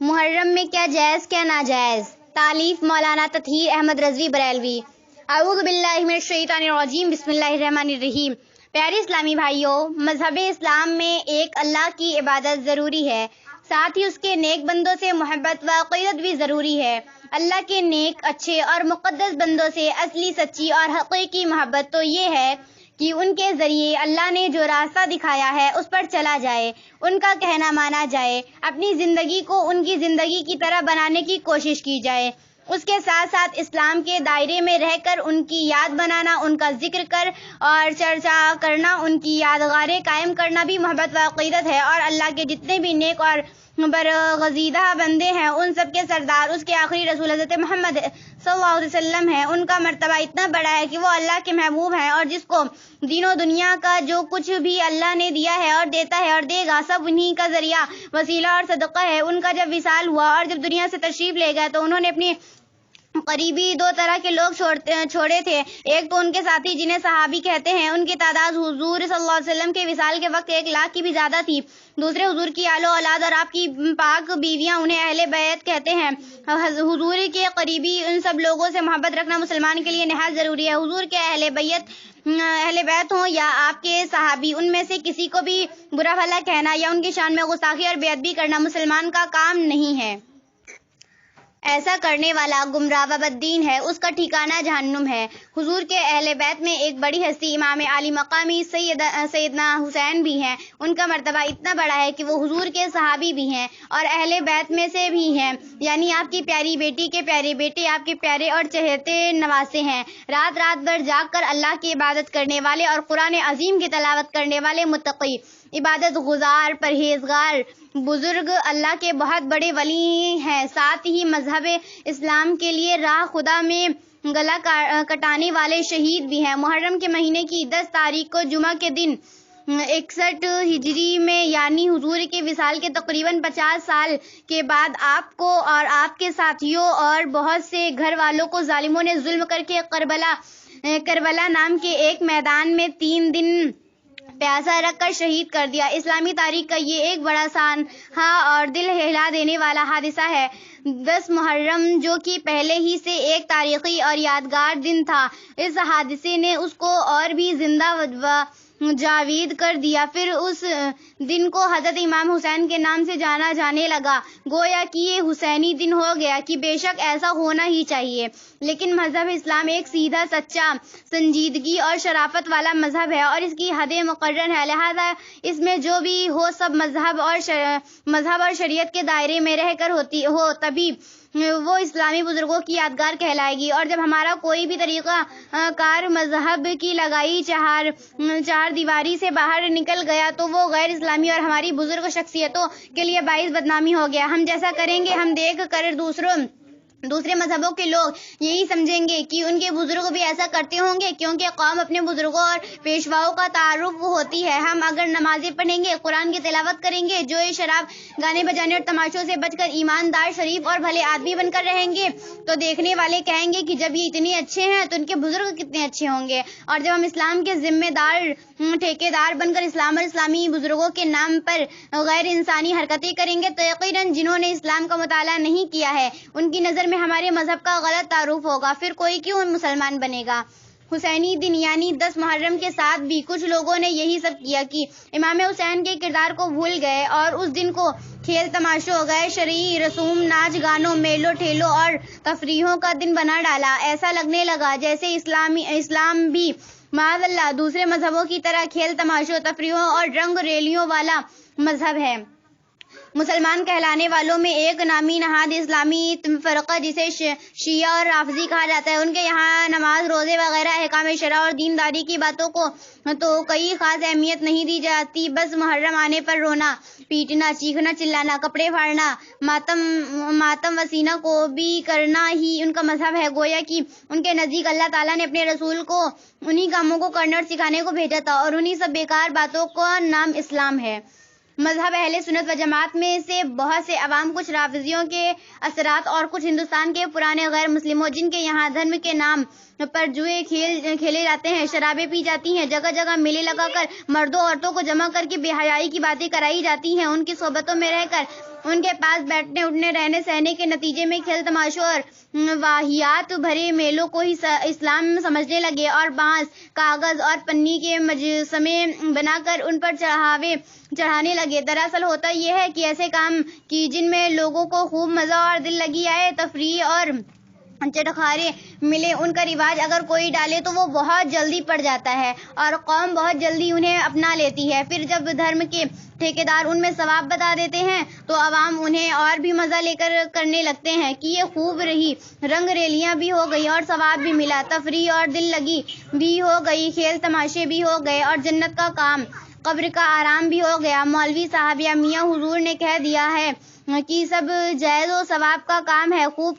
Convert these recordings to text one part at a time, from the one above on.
محرم میں کیا جائز کیا ناجائز؟ تالیف مولانا تطہیر احمد رضوی بریلوی۔ اعوذ باللہ من الشیطان الرجیم، بسم اللہ الرحمن الرحیم۔ پیارے اسلامی بھائیوں، مذہب اسلام میں ایک اللہ کی عبادت ضروری ہے، ساتھ ہی اس کے نیک بندوں سے محبت و عقیدت بھی ضروری ہے۔ اللہ کے نیک، اچھے اور مقدس بندوں سے اصلی، سچی اور حقیقی محبت تو یہ ہے کہ ان کے ذریعے اللہ نے جو راستہ دکھایا ہے اس پر چلا جائے، ان کا کہنا مانا جائے، اپنی زندگی کو ان کی زندگی کی طرح بنانے کی کوشش کی جائے۔ اس کے ساتھ ساتھ اسلام کے دائرے میں رہ کر ان کی یاد بنانا، ان کا ذکر کر اور چرچا کرنا، ان کی یادگاریں قائم کرنا بھی محبت و عقیدت ہے۔ اور اللہ کے جتنے بھی نیک اور برگزیدہ بندے ہیں، ان سب کے سردار اس کے آخری رسول حضرت محمد صلی اللہ علیہ وسلم ہیں۔ ان کا مرتبہ اتنا بڑا ہے کہ وہ اللہ کے محبوب ہیں، اور جس کو دین و دنیا کا جو کچھ بھی اللہ نے دیا ہے اور دیتا ہے اور دے گا، سب انہی کا ذریعہ، وسیلہ اور صدقہ ہے۔ ان کا جب وصال ہوا اور جب دنیا سے تشریف لے گئے تو انہوں نے اپنی قریبی دو طرح کے لوگ چھوڑے تھے۔ ایک تو ان کے ساتھی جنہیں صحابی کہتے ہیں، ان کی تعداد حضور صلی اللہ علیہ وسلم کے وصال کے وقت 1,00,000 کی بھی زیادہ تھی۔ دوسرے حضور کی آل و اولاد اور آپ کی پاک بیویاں، انہیں اہل بیت کہتے ہیں۔ حضور کے قریبی ان سب لوگوں سے محبت رکھنا مسلمان کے لیے نہایت ضروری ہے۔ حضور کے اہل بیت ہوں یا آپ کے صحابی، ان میں سے کسی کو بھی برا بھلا کہنا یا ان کی شان میں گستاخی اور بے ادبی کرنا مسلمان کا کام نہیں ہے۔ ایسا کرنے والا گمراہ و بددین ہے، اس کا ٹھکانہ جہنم ہے۔ حضور کے اہل بیت میں ایک بڑی ہستی امام عالی مقامی سیدنا حسین بھی ہیں۔ ان کا مرتبہ اتنا بڑا ہے کہ وہ حضور کے صحابی بھی ہیں اور اہل بیت میں سے بھی ہیں، یعنی آپ کی پیاری بیٹی کے پیارے بیٹے، آپ کے پیارے اور چہیتے نواسے ہیں۔ رات رات بھر جاگ کر اللہ کی عبادت کرنے والے اور قرآن عظیم کی تلاوت کرنے والے متقی، عبادت گزار، پرہیزگار بزرگ اللہ کے بہت بڑے ولی ہیں، ساتھ ہی مذہب اسلام کے لیے راہ خدا میں گلا کٹانے والے شہید بھی ہیں۔ محرم کے مہینے کی 10 تاریخ کو جمعہ کے دن 61 ہجری میں، یعنی حضور کے وصال کے تقریباً 50 سال کے بعد، آپ کو اور آپ کے ساتھیوں اور بہت سے گھر والوں کو ظالموں نے ظلم کر کے کربلا نام کے ایک میدان میں 3 دن پیاسا رکھ کر شہید کر دیا۔ اسلامی تاریخ کا یہ ایک بڑا سانحہ اور دل ہلا دینے والا حادثہ ہے۔ 10 محرم، جو کہ پہلے ہی سے ایک تاریخی اور یادگار دن تھا، اس حادثے نے اس کو اور بھی زندہ و جاوید کر دیا۔ پھر اس دن کو حضرت امام حسین کے نام سے جانا جانے لگا، گویا کہ یہ حسینی دن ہو گیا، کہ بے شک ایسا ہونا ہی چاہیے۔ لیکن مذہب اسلام ایک سیدھا، سچا، سنجیدگی اور شرافت والا مذہب ہے اور اس کی حدیں مقرر ہیں، لہذا اس میں جو بھی ہو سب مذہب اور شریعت کے دائرے میں رہ کر ہو، تبھی وہ اسلامی بزرگوں کی یادگار کہلائے گی۔ اور جب ہمارا کوئی بھی طریقہ کار مذہب کی لگائی چہار دیواری سے باہر نکل گیا تو وہ غیر اسلامی اور ہماری بزرگ شخصیتوں کے لیے باعث بدنامی ہو گیا۔ ہم جیسا کریں گے، ہم دیکھ کر دوسرے مذہبوں کے لوگ یہی سمجھیں گے کہ ان کے بزرگ بھی ایسا کرتے ہوں گے، کیونکہ قوم اپنے بزرگوں اور پیشواؤں کا تعارف ہوتی ہے۔ ہم اگر نمازیں پڑھیں گے، قرآن کی تلاوت کریں گے، جو شراب، گانے بجانے اور تماشوں سے بچ کر ایماندار، شریف اور بھلے آدمی بن کر رہیں گے، تو دیکھنے والے کہیں گے کہ جب یہ اتنے اچھے ہیں تو ان کے بزرگ کتنے اچھے ہوں گے۔ اور جب ہم اسلام کے ذمہ دار ٹھیکیدار بن کر اسلام اور اسلامی بزرگوں کے نام پر غیر انسانی حرکتیں کریں گے، تو یقیناً جنہوں نے اسلام کا مطالعہ نہیں کیا ہے، ان کی نظر میں ہمارے مذہب کا غلط تعارف ہوگا، پھر کوئی کیوں مسلمان بنے گا۔ حسینی دن یعنی 10 محرم کے ساتھ بھی کچھ لوگوں نے یہی سب کیا کہ امام حسین کے کردار کو بھول گئے اور اس دن کو کھیل تماشوں، غیر شرعی رسوم، ناچ گانوں، میلوں ٹھیلوں اور تفریحوں کا دن بنا ڈالا۔ ایسا لگنے لگا جیسے اسلام بھی معاذ اللہ دوسرے مذہبوں کی طرح کھیل تماشوں، تفریحوں اور رنگ ریلیوں والا مذہب ہے۔ مسلمان کہلانے والوں میں ایک نامی نہاد اسلامی فرقہ جسے شیعہ اور رافضی کہا جاتا ہے، ان کے یہاں نماز، روزے وغیرہ احکام شرع اور دینداری کی باتوں کو تو کوئی خاص اہمیت نہیں دی جاتی، بس محرم آنے پر رونا پیٹنا، چیخنا چلانا، کپڑے پھاڑنا، ماتم وسینا کو بھی کرنا ہی ان کا مذہب ہے۔ گویا کہ ان کے نزدیک اللہ تعالیٰ نے اپنے رسول کو انہی کاموں کو کرنے اور سکھانے کو بھیجا تھا، اور انہی سب بیکار باتوں کا نام اسلام ہے۔ مذہب اہل سنت و جماعت میں سے بہت سے عوام، کچھ رافضیوں کے اثرات اور کچھ ہندوستان کے پرانے غیر مسلموں، جن کے یہاں دھرم کے نام پر جوئے کھیلے جاتے ہیں، شرابیں پی جاتی ہیں، جگہ جگہ میلے لگا کر مردوں عورتوں کو جمع کر کے بے حیائی کی باتیں کرائی جاتی ہیں، ان کی صحبتوں میں رہ کر ان کے پاس بیٹھنے اٹھنے رہنے سہنے کے نتیجے میں کھیل تماشوں اور واہیات بھرے میلوں کو ہی اسلام سمجھنے لگے اور بانس کاغذ اور پنی کے مجسمے بنا کر ان پر چڑھانے لگے۔ دراصل ہوتا یہ ہے کہ ایسے کام کی جن میں لوگوں کو خوب مزہ اور دل لگی آئے، تفریح اور چٹخارے ملے، ان کا رواج اگر کوئی ڈالے تو وہ بہت جلدی پڑ جاتا ہے اور قوم بہت جلدی انہیں اپنا لیتی ہے۔ پھر جب دھرم کے ٹھیکیدار ان میں ثواب بتا دیتے ہیں تو عوام انہیں اور بھی مزہ لے کر کرنے لگتے ہیں کہ یہ خوب رہی، رنگ ریلیاں بھی ہو گئی اور ثواب بھی ملا، تفریح اور دل لگی بھی ہو گئی، کھیل تماشے بھی ہو گئے اور جنت کا کام، قبر کا آرام بھی ہو گیا۔ مولوی صاحب یا میاں حضور نے کہہ دیا ہے کہ سب جائز و ثواب کا کام ہے، خوب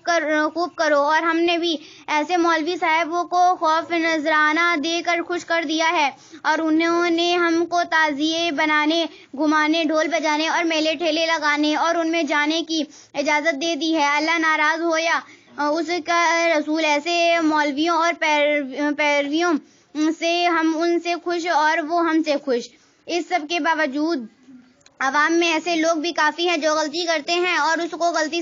کرو، اور ہم نے بھی ایسے مولوی صاحبوں کو خوف نذرانہ دے کر خوش کر دیا ہے اور انہوں نے ہم کو تعزیے بنانے، گھمانے، ڈھول بجانے اور میلے ٹھیلے لگانے اور ان میں جانے کی اجازت دے دی ہے۔ اللہ ناراض ہو یا اس کا رسول، ایسے مولویوں اور پیرویوں سے ہم ان سے خوش اور وہ ہم سے خوش۔ اس سب کے باوجود عوام میں ایسے لوگ بھی کافی ہیں جو غلطی کرتے ہیں اور اس کو غلطی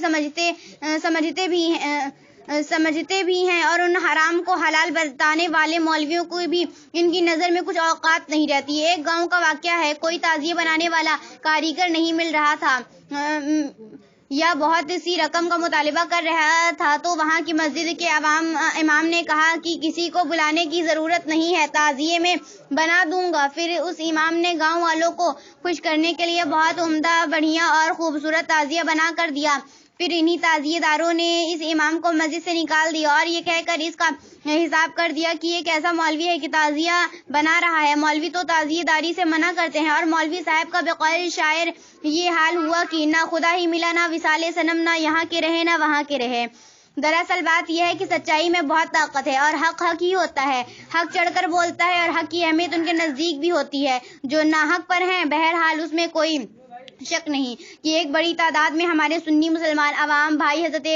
سمجھتے بھی ہیں اور ان حرام کو حلال بتانے والے مولویوں کو بھی ان کی نظر میں کچھ اوقات نہیں رہتی۔ ایک گاؤں کا واقعہ ہے، کوئی تعزیے بنانے والا کاریگر نہیں مل رہا تھا یا بہت سی رقم کا مطالبہ کر رہا تھا تو وہاں کی مسجد کے امام نے کہا کہ کسی کو بلانے کی ضرورت نہیں ہے، تعزیے میں بنا دوں گا۔ پھر اس امام نے گاؤں والوں کو خوش کرنے کے لیے بہت عمدہ، بڑھیا اور خوبصورت تعزیہ بنا کر دیا۔ پھر انہی تعزیے داروں نے اس امام کو مسجد سے نکال دیا اور یہ کہہ کر اس کا حساب کر دیا کہ یہ کیسا مولوی ہے کہ تعزیہ بنا رہا ہے۔ مولوی تو تعزیے داری سے منع کرتے ہیں اور مولوی صاحب کا بقول شاعر یہ حال ہوا کہ نہ خدا ہی ملا، نہ وصال صنم، نہ یہاں کے رہے نہ وہاں کے رہے۔ دراصل بات یہ ہے کہ سچائی میں بہت طاقت ہے اور حق حق ہی ہوتا ہے، حق چڑھ کر بولتا ہے اور حق کی اہمیت ان کے نزدیک بھی ہوتی ہے جو ناحق پر ہیں۔ بہرحال اس میں کوئی شک نہیں کہ ایک بڑی تعداد میں ہمارے سنی مسلمان عوام بھائی حضرت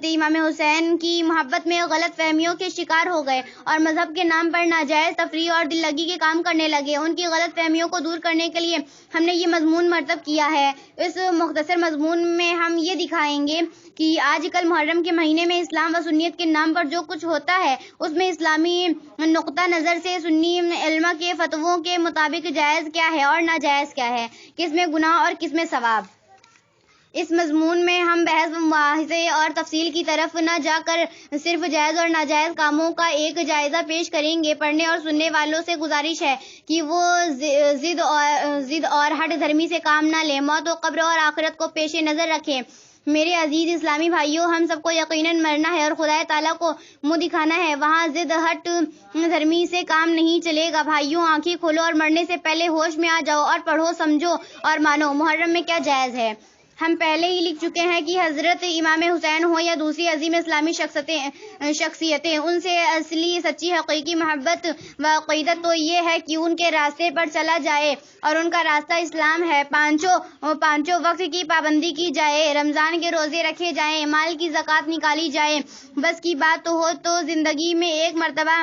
امام حسین کی محبت میں غلط فہمیوں کے شکار ہو گئے اور مذہب کے نام پر ناجائز تفریح اور دل لگی کے کام کرنے لگے۔ ان کی غلط فہمیوں کو دور کرنے کے لیے ہم نے یہ مضمون مرتب کیا ہے۔ اس مختصر مضمون میں ہم یہ دکھائیں گے کہ آج کل محرم کے مہینے میں اسلام و سنیت کے نام پر جو کچھ ہوتا ہے اس میں اسلامی نقطہ نظر سے سنی علماء کے فتووں کے مطابق جائز کیا ہے اور ناجائز کیا ہے، کس میں گناہ اور کس میں ثواب۔ اس مضمون میں ہم بحث مباحثے اور تفصیل کی طرف نہ جا کر صرف جائز اور ناجائز کاموں کا ایک جائزہ پیش کریں گے۔ پڑھنے اور سننے والوں سے گزارش ہے کہ وہ ضد اور ہٹ دھرمی سے کام نہ لیں، موت و قبر اور آخرت کو پیش نظر رکھیں۔ میرے عزیز اسلامی بھائیوں، ہم سب کو یقیناً مرنا ہے اور خدا تعالیٰ کو منہ دکھانا ہے، وہاں ضد ہٹ دھرمی سے کام نہیں چلے گا۔ بھائیوں، آنکھیں کھولو اور مرنے سے پہلے ہوش میں آ جاؤ اور پڑھو، سمجھو اور مانو محرم میں کیا جائز ہے۔ ہم پہلے ہی لکھ چکے ہیں کہ حضرت امام حسین ہوں یا دوسری عظیم اسلامی شخصیتیں، ان سے اصلی سچی حقیقی محبت و عقیدت تو یہ ہے کہ ان کے راستے پر چلا جائے اور ان کا راستہ اسلام ہے۔ پانچوں وقت کی پابندی کی جائے، رمضان کے روزے رکھے جائیں، مال کی زکوٰۃ نکالی جائے، بس کی بات تو ہو تو زندگی میں ایک مرتبہ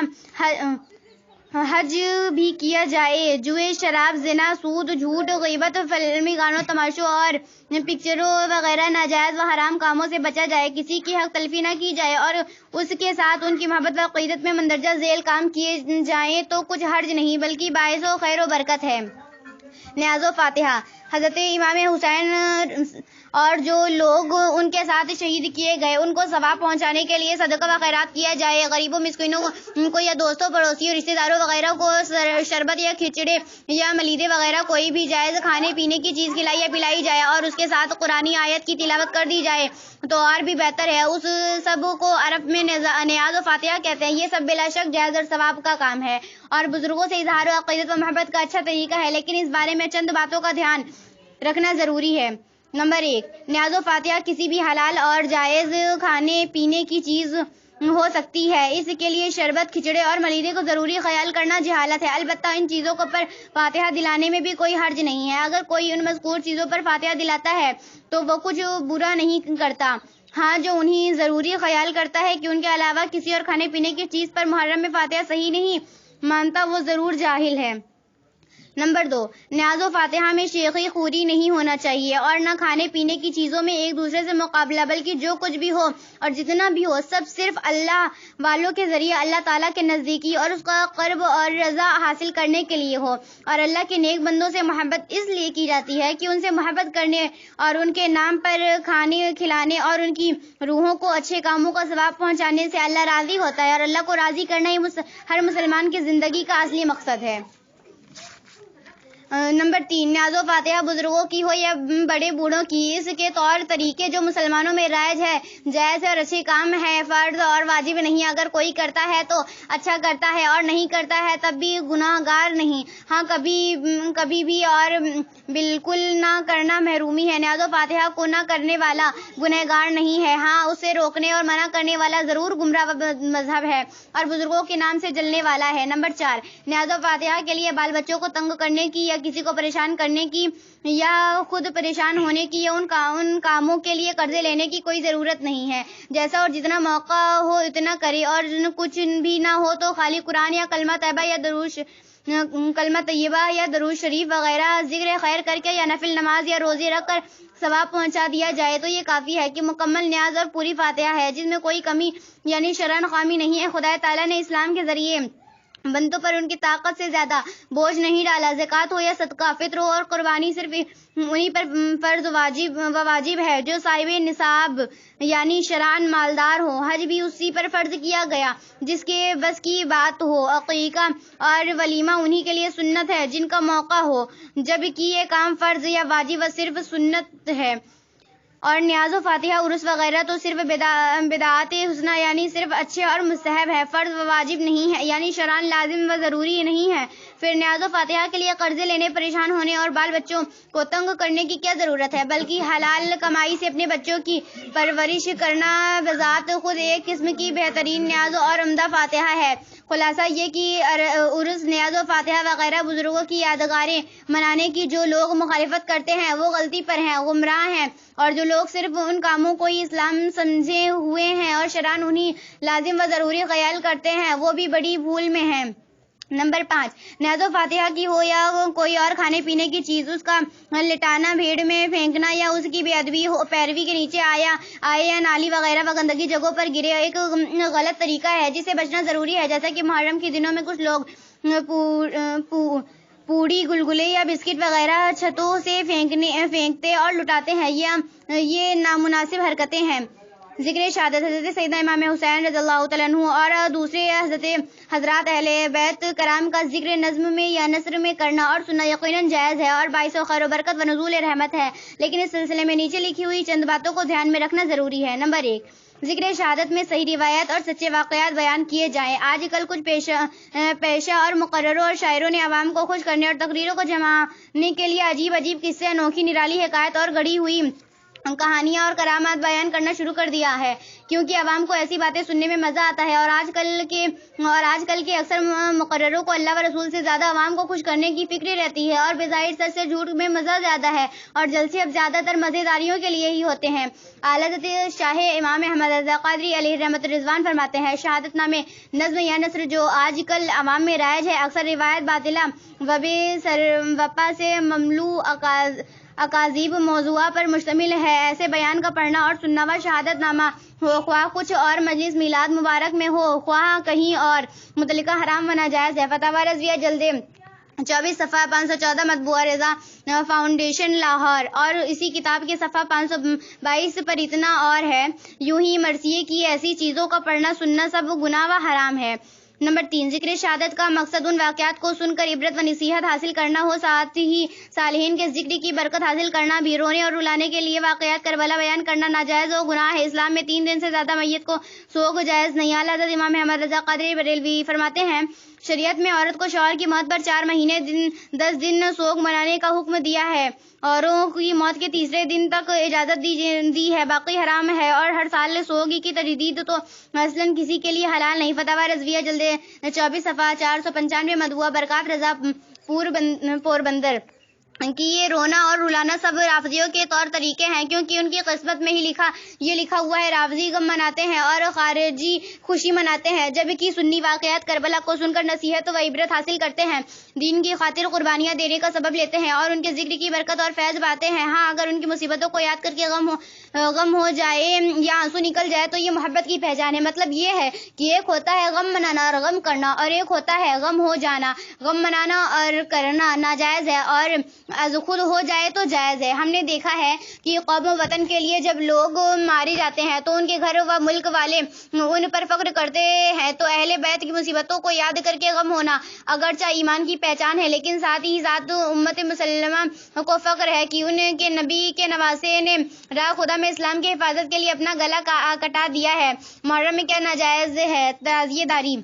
حج بھی کیا جائے، جوئے، شراب، زنا، سود، جھوٹ، غیبت، فلمی گانوں، تماشوں اور پکچروں وغیرہ ناجائز و حرام کاموں سے بچا جائے، کسی کی حق تلفی نہ کی جائے اور اس کے ساتھ ان کی محبت و عقیدت میں مندرجہ ذیل کام کیے جائیں تو کچھ حرج نہیں بلکہ باعث و خیر و برکت ہے۔ نیاز و فاتحہ۔ حضرت امام حسین اور جو لوگ ان کے ساتھ شہید کیے گئے ان کو ثواب پہنچانے کے لیے صدقہ و خیرات کیا جائے، غریبوں مسکینوں کو یا دوستوں پڑوسیوں رشتہ داروں وغیرہ کو شربت یا کھچڑے یا ملیدے وغیرہ کوئی بھی جائز کھانے پینے کی چیز کھلائی یا پلائی جائے اور اس کے ساتھ قرآنی آیت کی تلاوت کر دی جائے تو اور بھی بہتر ہے۔ اس سب کو عرب میں نیاز و فاتحہ کہتے ہیں۔ یہ سب بلا شک جائز اور ثواب کا کام ہے اور بزرگوں سے اظہار و عقیدت و محبت کا اچھا طریقہ ہے، لیکن اس بارے میں چند باتوں کا دھیان رکھنا ضروری ہے۔ نمبر 1، نیاز و فاتحہ کسی بھی حلال اور جائز کھانے پینے کی چیز ہو سکتی ہے، اس کے لیے شربت، کھچڑے اور ملیدے کو ضروری خیال کرنا جہالت ہے۔ البتہ ان چیزوں پر فاتحہ دلانے میں بھی کوئی حرج نہیں ہے۔ اگر کوئی ان مذکور چیزوں پر فاتحہ دلاتا ہے تو وہ کچھ برا نہیں کرتا، ہاں جو انہیں ضروری خیال کرتا ہے کہ ان کے علاوہ کسی اور کھانے پینے کی چیز پر محرم میں فاتحہ صحیح نہیں مانتا وہ ضرور جاہل ہے۔ نمبر 2، نیاز و فاتحہ میں شیخی خوری نہیں ہونا چاہیے اور نہ کھانے پینے کی چیزوں میں ایک دوسرے سے مقابلہ، بلکہ جو کچھ بھی ہو اور جتنا بھی ہو سب صرف اللہ والوں کے ذریعے اللہ تعالیٰ کے نزدیکی اور اس کا قرب اور رضا حاصل کرنے کے لیے ہو۔ اور اللہ کے نیک بندوں سے محبت اس لیے کی جاتی ہے کہ ان سے محبت کرنے اور ان کے نام پر کھانے کھلانے اور ان کی روحوں کو اچھے کاموں کا ثواب پہنچانے سے اللہ راضی ہوتا ہے، اور اللہ کو راضی کرنا ہی ہر مسلمان کی زندگی کا اصلی مقصد ہے۔ نمبر 3، نیاز و فاتحہ بزرگوں کی ہو یا بڑے بوڑھوں کی، اس کے طور طریقے جو مسلمانوں میں رائج ہے، جائز ہے اور اچھے کام ہے، فرض اور واجب نہیں۔ اگر کوئی کرتا ہے تو اچھا کرتا ہے اور نہیں کرتا ہے تب بھی گناہ گار نہیں۔ ہاں کبھی بھی اور بالکل نہ کرنا محرومی ہے۔ نیاز و فاتحہ کو نہ کرنے والا گناہ گار نہیں ہے، ہاں اسے روکنے اور منع کرنے والا ضرور گمراہ مذہب ہے اور بزرگوں کے نام سے جلنے والا ہے۔ نمبر 4، نیاز و فاتحہ کے لیے بال بچوں کو تنگ کرنے کی یا کسی کو پریشان کرنے کی یا خود پریشان ہونے کی یا ان کاموں کے لیے قرضے لینے کی کوئی ضرورت نہیں ہے۔ جیسا اور جتنا موقع ہو اتنا کرے، اور کچھ بھی نہ ہو تو خالی قرآن یا کلمہ طیبہ یا درود شریف وغیرہ ذکر خیر کر کے یا نفل نماز یا روزے رکھ کر ثواب پہنچا دیا جائے تو یہ کافی ہے کہ مکمل نیاز اور پوری فاتحہ ہے جس میں کوئی کمی یعنی شرعن خامی نہیں ہے۔ خدا تعالیٰ نے اسلام کے ذریعے بندوں پر ان کی طاقت سے زیادہ بوجھ نہیں ڈالا۔ زکوٰۃ ہو یا صدقہ، فطر ہو اور قربانی صرف انہی پر فرض واجب ہے جو صاحب نصاب یعنی شرعاً مالدار ہو۔ حج بھی اسی پر فرض کیا گیا جس کے بس کی بات ہو۔ عقیقہ اور ولیمہ انہی کے لیے سنت ہے جن کا موقع ہو، جبکہ یہ کام فرض یا واجب صرف سنت ہے۔ اور نیاز و فاتحہ عرس وغیرہ تو صرف بدعات حسنہ یعنی صرف اچھے اور مستحب ہے، فرض و واجب نہیں ہے، یعنی شرعاً لازم و ضروری نہیں ہے۔ پھر نیاز و فاتحہ کے لیے قرضے لینے، پریشان ہونے اور بال بچوں کو تنگ کرنے کی کیا ضرورت ہے، بلکہ حلال کمائی سے اپنے بچوں کی پرورش کرنا بذات خود ایک قسم کی بہترین نیاز اور عمدہ فاتحہ ہے۔ خلاصہ یہ کہ عرس، نیاز و فاتحہ وغیرہ بزرگوں کی یادگاریں منانے کی جو لوگ مخالفت کرتے ہیں وہ غلطی پر ہیں، گمراہ ہیں، اور جو لوگ صرف ان کاموں کو ہی اسلام سمجھے ہوئے ہیں اور شرعاً انہیں لازم و ضروری خیال کرتے ہیں وہ بھی بڑی بھول میں ہیں۔ نمبر 5، نیاز و فاتحہ کی ہو یا کوئی اور کھانے پینے کی چیز، اس کا لٹانا، بھیڑ میں پھینکنا یا اس کی بے ادبی پیروی کے نیچے آئے یا نالی وغیرہ و گندگی جگہوں پر گرے ایک غلط طریقہ ہے جس سے بچنا ضروری ہے۔ جیسا کہ محرم کے دنوں میں کچھ لوگ پوڑی، گلگلے یا بسکٹ وغیرہ چھتوں سے پھینکتے اور لٹاتے ہیں، یہ نامناسب حرکتیں ہیں۔ ذکر شہادت، حضرت سیدنا امام حسین رضی اللہ تعالیٰ عنہ اور دوسرے حضرات اہل بیت کرام کا ذکر نظم میں یا نثر میں کرنا اور سننا یقیناً جائز ہے اور باعث خیر و برکت و نزول رحمت ہے، لیکن اس سلسلے میں نیچے لکھی ہوئی چند باتوں کو دھیان میں رکھنا ضروری ہے۔ نمبر 1، ذکر شہادت میں صحیح روایات اور سچے واقعات بیان کیے جائیں۔ آج کل کچھ پیشہ اور مقرروں اور شاعروں نے عوام کو خوش کرنے اور تقریروں کو جمانے کے لیے عجیب قصے، انوکھی نرالی حکایت اور گڑھی ہوئی کہانیاں اور کرامات بیان کرنا شروع کر دیا ہے، کیونکہ عوام کو ایسی باتیں سننے میں مزہ آتا ہے۔ اور آج کل کے اکثر مقرروں کو اللہ و رسول سے زیادہ عوام کو خوش کرنے کی فکر رہتی ہے، اور بظاہر سچ سے جھوٹ میں مزہ زیادہ ہے، اور جلسے اب زیادہ تر مزیداریوں کے لیے ہی ہوتے ہیں۔ اعلیٰ حضرت شاہ امام احمد رضا قادری علیہ رحمت رضوان فرماتے ہیں، شہادت نامے، نظم یا نثر جو آج کل عوام میں رائج ہے، اکثر روایت باطلہ و بے سروپا سے مملو اکاذیب موضوعات پر مشتمل ہے۔ ایسے بیان کا پڑھنا اور سننا و شہادت نامہ ہو، خواہ کچھ اور مجلس میلاد مبارک میں ہو، خواہ کہیں اور، مطلقہ حرام و ناجائز ہے۔ فتاوی رضویہ جلد 24 صفحہ 514 مطبوعہ رضا فاؤنڈیشن لاہور، اور اسی کتاب کے صفحہ 522 پر اتنا اور ہے۔ یوں ہی مرثیے کی ایسی چیزوں کا پڑھنا سننا سب گناہ و حرام ہے۔ نمبر 3، ذکر شہادت کا مقصد ان واقعات کو سن کر عبرت و نصیحت حاصل کرنا ہو، ساتھ ہی صالحین کے ذکر کی برکت حاصل کرنا بھی۔ رونے اور رلانے کے لیے واقعات کربلا بیان کرنا ناجائز و گناہ ہے۔ اسلام میں 3 دن سے زیادہ میت کو سوگ جائز نہیں۔ اعلیٰ حضرت امام احمد رضا قادری بریلوی فرماتے ہیں، شریعت میں عورت کو شوہر کی موت پر 4 مہینے 10 دن سوگ منانے کا حکم دیا ہے۔ عورتوں کی موت کے تیسرے دن تک اجازت دی ہے، باقی حرام ہے، اور ہر سال سوگ کی تجدید تو اصلاً کسی کے لیے حلال نہیں۔ فتاوی رضویہ جلد 24 صفحہ 495 مطبوعہ برکات رضا پوربندر۔ کہ یہ رونا اور رلانا سب رافضیوں کے طور طریقے ہیں، کیونکہ ان کی قسمت میں ہی یہ لکھا ہوا ہے، رافضی غم مناتے ہیں اور خارجی خوشی مناتے ہیں، جبکہ سنی واقعات کربلا کو سن کر نصیحت و عبرت حاصل کرتے ہیں، دین کی خاطر قربانیاں دینے کا سبب لیتے ہیں اور ان کے ذکر کی برکت اور فیض پاتے ہیں۔ ہاں، اگر ان کی مصیبتوں کو یاد کر کے غم ہو جائے یا آنسو نکل جائے تو یہ محبت کی پہچان ہے۔ مطلب یہ ہے کہ ایک ہوتا ہے غم منانا اور غم کرنا، اور ایک ہوتا ہے غم ہو جانا۔ غم منانا اور کرنا ناجائز ہے اور از خود ہو جائے تو جائز ہے۔ ہم نے دیکھا ہے کہ قوم و وطن کے لیے جب لوگ مارے جاتے ہیں تو ان کے گھر و ملک والے ان پر فخر کرتے ہیں، تو اہل بیت کی مصیبتوں کو یاد کر کے غم ہونا اگرچہ ایمان کی پہچان ہے، لیکن ساتھ ہی ساتھ امت مسلمہ کو فخر ہے کہ ان کے نبی کے نواسے نے راہ خدا میں اسلام کی حفاظت کے لیے اپنا گلا کٹا دیا ہے۔ محرم میں کیا ناجائز ہے؟ تعزیہ داری۔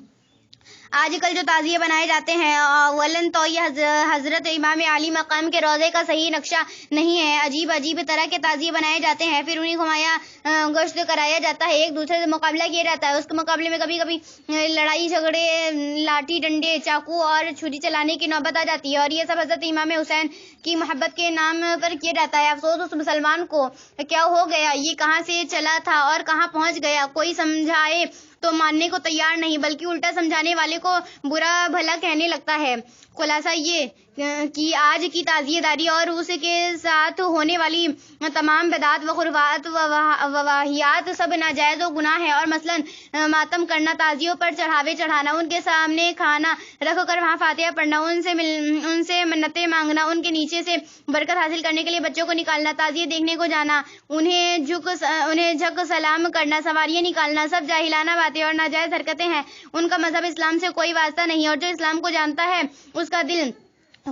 آج کل جو تعزیے بنائے جاتے ہیں اولن تو یہ حضرت امام عالی مقام کے روضے کا صحیح نقشہ نہیں ہے، عجیب طرح کے تعزیے بنائے جاتے ہیں، پھر انہیں گھمایا گشت کرایا جاتا ہے، ایک دوسرے سے مقابلہ کیا جاتا ہے، اس کے مقابلے میں کبھی لڑائی جھگڑے، لاٹھی ڈنڈے، چاقو اور چھری چلانے کی نوبت آ جاتی ہے، اور یہ سب حضرت امام حسین کی محبت کے نام پر کیا جاتا ہے۔ افسوس اس مسلمان کو، کیا ہو گیا، یہ کہاں سے چلا تھا اور کہاں پہنچ گیا؟ کوئی سمجھائے تو ماننے کو تیار نہیں، بلکہ الٹا سمجھانے والے کو برا بھلا کہنے لگتا ہے۔ خلاصہ یہ کہ آج کی تعزیہ داری اور اس کے ساتھ ہونے والی تمام بدعات و خرافات و واہیات سب ناجائز و گناہ ہے، اور مثلاً ماتم کرنا، تعزیوں پر چڑھاوے چڑھانا، ان کے سامنے کھانا رکھ کر وہاں فاتحہ پڑھنا، ان سے منتیں مانگنا، ان کے نیچے سے برکت حاصل کرنے کے لیے بچوں کو نکالنا، تعزیے دیکھنے کو جانا، انہیں جھک سلام کرنا، سواریاں نکالنا، سب جاہلانہ باتیں اور ناجائز حرکتیں ہیں۔ ان کا مذہب اسلام سے کوئی واسطہ نہیں، اور جو اسلام کو جانتا ہے اس کا دل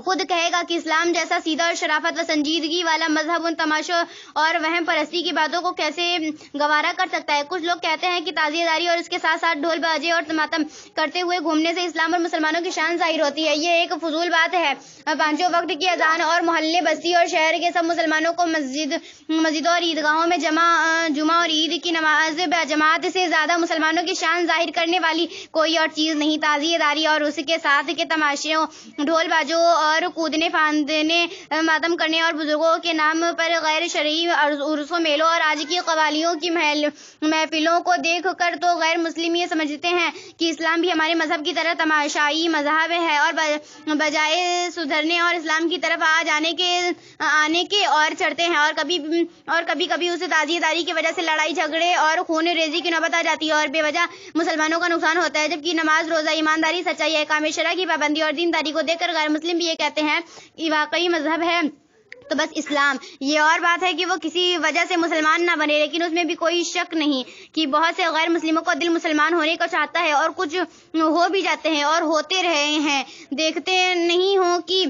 خود کہے گا کہ اسلام جیسا سیدھا اور شرافت و سنجیدگی والا مذہب ان تماشوں اور وہم پرستی کی باتوں کو کیسے گوارا کر سکتا ہے۔ کچھ لوگ کہتے ہیں کہ تعزیہ داری اور اس کے ساتھ ساتھ ڈھول باجے اور ماتم کرتے ہوئے گھومنے سے اسلام اور مسلمانوں کی شان ظاہر ہوتی ہے۔ یہ ایک فضول بات ہے۔ پانچوں وقت کی اذان اور محلے، بستی اور شہر کے سب مسلمانوں کو مسجدوں اور عیدگاہوں میں جمعہ اور عید کی نماز جماعت سے زیادہ مسلمانوں کی شان ظاہر کرنے والی کوئی اور چیز نہیں۔ تعزیہ داری اور اس کے ساتھ کے تماشوں، ڈھول باجوں اور کودنے پھاندنے، ماتم کرنے اور بزرگوں کے نام پر غیر شرعی عرسوں، میلوں اور آج کی قوالیوں کی محفلوں کو دیکھ کر تو غیر مسلم یہ سمجھتے ہیں کہ اسلام بھی ہمارے مذہب کی طرح تماشائی مذہب ہے، اور بجائے سدھرنے اور اسلام کی طرف آنے کے اور چڑھتے ہیں، اور کبھی اس تعزیہ داری کی وجہ سے لڑائی جھگڑے اور خون ریزی کی نوبت آ جاتی ہے، اور بے وجہ مسلمانوں کا نقصان ہوتا ہے، جبکہ نماز، روزہ، ایمانداری، سچائی، احکام شرع کی پابندی اور دینداری کو دیکھ کر غیر مسلم بھی یہ کہتے ہیں کہ واقعی مذہب ہے تو بس اسلام۔ یہ اور بات ہے کہ وہ کسی وجہ سے مسلمان نہ بنے، لیکن اس میں بھی کوئی شک نہیں کہ بہت سے غیر مسلموں کا دل مسلمان ہونے کو چاہتا ہے، اور کچھ ہو بھی جاتے ہیں اور ہوتے رہے ہیں۔ دیکھتے نہیں ہو کہ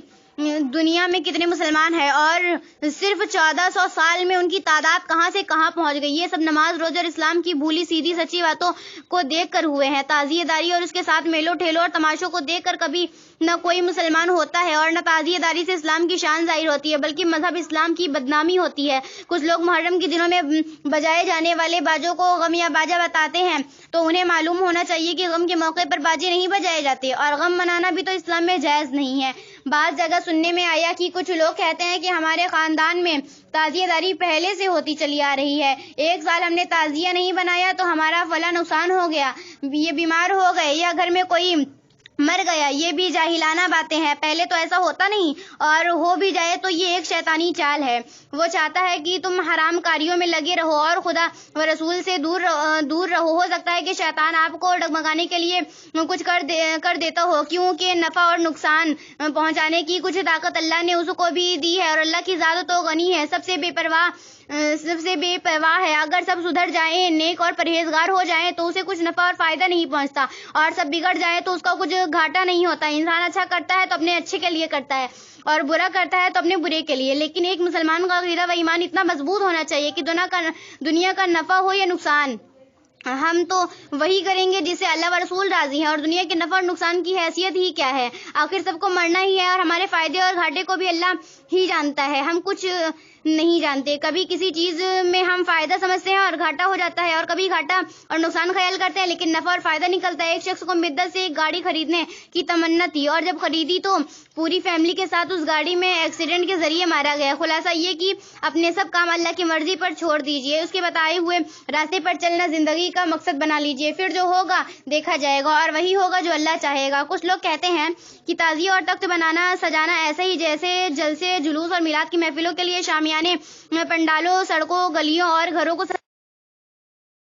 دنیا میں کتنے مسلمان ہیں، اور صرف 1400 سال میں ان کی تعداد کہاں سے کہاں پہنچ گئی۔ یہ سب نماز، روزہ اور اسلام کی بھولی سیدھی سچی باتوں کو دیکھ کر ہوئے ہیں۔ تعزیہ داری اور اس کے ساتھ میلوں ٹھیلوں اور تماشوں کو دیکھ کر کبھی نہ کوئی مسلمان ہوتا ہے، اور نہ تعزیہ داری سے اسلام کی شان ظاہر ہوتی ہے، بلکہ مذہب اسلام کی بدنامی ہوتی ہے۔ کچھ لوگ محرم کے دنوں میں بجائے جانے والے باجوں کو غم یا باجا بتاتے ہیں، تو انہیں معلوم ہونا چاہیے کہ غم کے موقع پر باجے نہیں بجائے جاتے، اور غم منانا بھی تو اسلام میں جائز نہیں ہے۔ بعض جگہ سننے میں آیا کہ کچھ لوگ کہتے ہیں کہ ہمارے خاندان میں تعزیہ داری پہلے سے ہوتی چلی آ رہی ہے، ایک سال ہم نے تعزیہ نہیں بنایا تو ہمارا فلاں نقصان ہو گیا، یہ بیمار ہو گئے یا گھر میں کوئی مر گیا۔ یہ بھی جاہلانہ باتیں ہیں، پہلے تو ایسا ہوتا نہیں، اور ہو بھی جائے تو یہ ایک شیطانی چال ہے۔ وہ چاہتا ہے کہ تم حرام کاریوں میں لگے رہو اور خدا و رسول سے دور رہو۔ ہو سکتا ہے کہ شیطان آپ کو ڈگمگانے کے لیے کچھ کر دیتا ہو، کیونکہ نفع اور نقصان پہنچانے کی کچھ طاقت اللہ نے اس کو بھی دی ہے، اور اللہ کی ذات تو غنی ہے، سب سے بے پرواہ ہے۔ اگر سب سدھر جائیں، نیک اور پرہیزگار ہو جائیں تو اسے کچھ نفع اور فائدہ نہیں پہنچتا، اور سب بگڑ جائیں تو اس کا کچھ گھاٹا نہیں ہوتا۔ انسان اچھا کرتا ہے تو اپنے اچھے کے لیے کرتا ہے، اور برا کرتا ہے تو اپنے برے کے لیے، لیکن ایک مسلمان کا عقیدہ و ایمان اتنا مضبوط ہونا چاہیے کہ دنیا کا نفع ہو یا نقصان، ہم تو وہی کریں گے جس سے اللہ و رسول راضی ہیں، اور دنیا کے نفع اور نقصان کی حیثیت ہی کیا ہے؟ آخر سب کو مرنا ہی ہے، اور ہمارے فائدے اور گھاٹے کو بھی اللہ ہی جانتا ہے، ہم کچھ نہیں جانتے۔ کبھی کسی چیز میں ہم فائدہ سمجھتے ہیں اور گھاٹا ہو جاتا ہے، اور کبھی گھاٹا اور نقصان خیال کرتے ہیں لیکن نفع اور فائدہ نکلتا ہے۔ ایک شخص کو مدت سے ایک گاڑی خریدنے کی تمنا تھی، اور جب خریدی تو پوری فیملی کے ساتھ اس گاڑی میں ایکسیڈنٹ کے ذریعے مارا گیا۔ خلاصہ یہ کہ اپنے سب کام اللہ کی مرضی پر چھوڑ دیجئے، اس کے بتائے ہوئے راستے پر چلنا زندگی کا مقصد بنا لیجئے، پھر جو ہوگا دیکھا جائے گا، اور وہی ہوگا جو اللہ چاہے گا۔ کچھ لوگ کہتے ہیں کہ تعزیہ اور تخت بنانا سجانا ایسا ہی جیسے جلسے جلوس اور میلاد کی محفلوں کے لیے شامیانے، پنڈالوں، سڑکوں، گلیوں اور گھروں کو